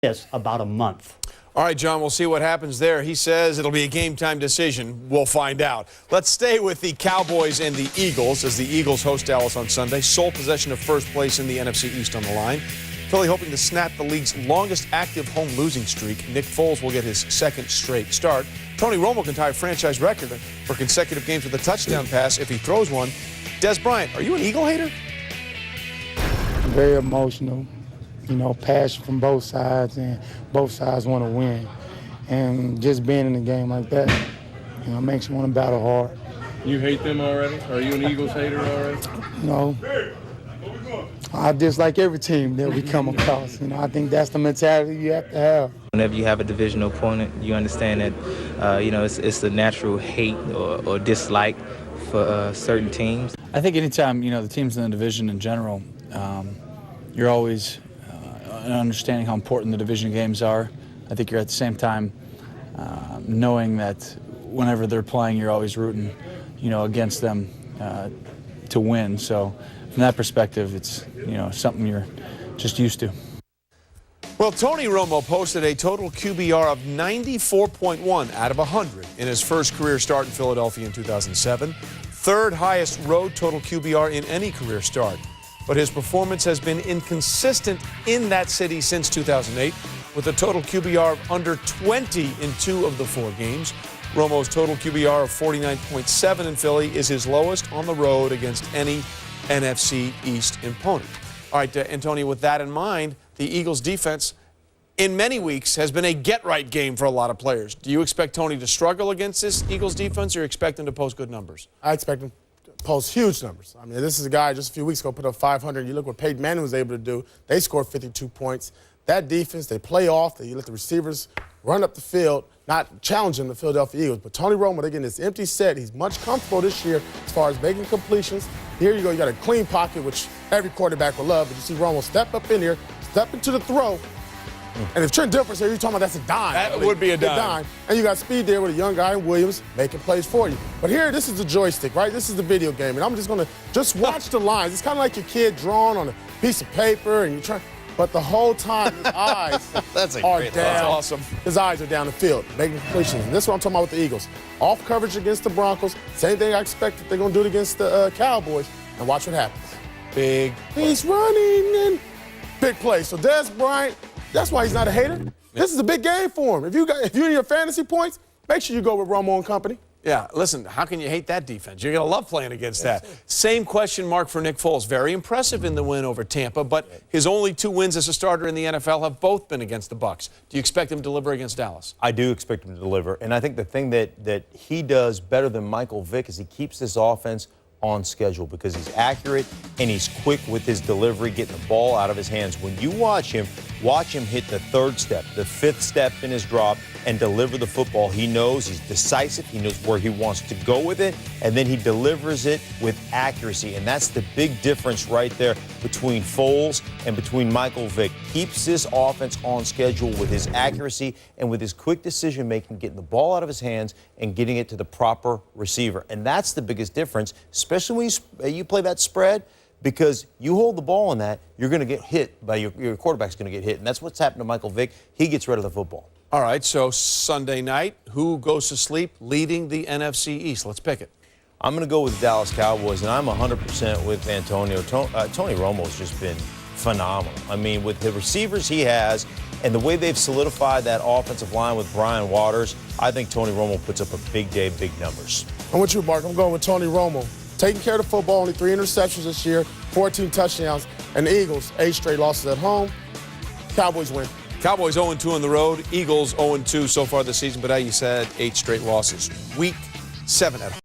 this about a month. All right, John, we'll see what happens there. He says it'll be a game-time decision. We'll find out. Let's stay with the Cowboys and the Eagles as the Eagles host Dallas on Sunday. Sole possession of first place in the NFC East on the line. Philly hoping to snap the league's longest active home losing streak. Nick Foles will get his second straight start. Tony Romo can tie a franchise record for consecutive games with a touchdown pass if he throws one. Des Bryant, are you an Eagle hater? Very emotional. You know, passion from both sides, and both sides want to win. And just being in a game like that, you know, makes you want to battle hard. You hate them already? Are you an Eagles hater already? No. I dislike every team that we come across. You know, I think that's the mentality you have to have. Whenever you have a divisional opponent, you understand that, you know, it's the natural hate or dislike for certain teams. I think anytime, you know, the teams in the division in general, you're always understanding how important the division games are. I think you're at the same time knowing that whenever they're playing, you're always rooting, you know, against them to win. So from that perspective, it's, you know, something you're just used to. Well, Tony Romo posted a total QBR of 94.1 out of 100 in his first career start in Philadelphia in 2007. Third highest road total QBR in any career start. But his performance has been inconsistent in that city since 2008, with a total QBR of under 20 in 2 of the 4 games. Romo's total QBR of 49.7 in Philly is his lowest on the road against any NFC East opponent. All right, Antonio, with that in mind, the Eagles' defense in many weeks has been a get-right game for a lot of players. Do you expect Tony to struggle against this Eagles defense, or you expect him to post good numbers? I expect him post huge numbers. I mean, this is a guy just a few weeks ago put up 500. You look what Peyton Manning was able to do. They scored 52 points. That defense, they play off. They let the receivers run up the field, not challenging the Philadelphia Eagles. But Tony Romo, they're getting this empty set. He's much comfortable this year as far as making completions. Here you go. You got a clean pocket, which every quarterback will love. But you see Romo step up in here, step into the throw. And if Trent Dilfer's here, you're talking about that's a dime. That would be a dime. And you got speed there with a young guy in Williams making plays for you. But here, this is the joystick, right? This is the video game. And I'm just going to watch the lines. It's kind of like your kid drawing on a piece of paper and you're trying. But the whole time, his eyes are down. That's awesome. His eyes are down the field, making completions. And this is what I'm talking about with the Eagles. Off coverage against the Broncos. Same thing I expect that they're going to do it against the Cowboys. And watch what happens. Big play. He's running and big play. So Des Bryant, that's why he's not a hater. This is a big game for him. If you need your fantasy points, make sure you go with Romo and company. Yeah, listen, how can you hate that defense? You're going to love playing against that. Same question mark for Nick Foles. Very impressive in the win over Tampa, but his only 2 wins as a starter in the NFL have both been against the Bucs. Do you expect him to deliver against Dallas? I do expect him to deliver, and I think the thing that he does better than Michael Vick is he keeps this offense on schedule because he's accurate and he's quick with his delivery, getting the ball out of his hands. When you watch him hit the 3rd step, the 5th step in his drop, and deliver the football. He knows he's decisive. He knows where he wants to go with it, and then he delivers it with accuracy. And that's the big difference right there between Foles and between Michael Vick. Keeps this offense on schedule with his accuracy and with his quick decision-making, getting the ball out of his hands and getting it to the proper receiver. And that's the biggest difference, especially when you play that spread, because you hold the ball on that, you're going to get hit by your quarterback's going to get hit. And that's what's happened to Michael Vick. He gets rid of the football. All right, so Sunday night, who goes to sleep leading the NFC East? Let's pick it. I'm going to go with the Dallas Cowboys, and I'm 100% with Antonio. Tony Romo's just been phenomenal. I mean, with the receivers he has and the way they've solidified that offensive line with Brian Waters, I think Tony Romo puts up a big day, big numbers. I'm with you, Mark. I'm going with Tony Romo. Taking care of the football, only 3 interceptions this year, 14 touchdowns, and the Eagles, 8 straight losses at home. Cowboys win. Cowboys 0-2 on the road. Eagles 0-2 so far this season, but as you said, 8 straight losses. Week 7 at home.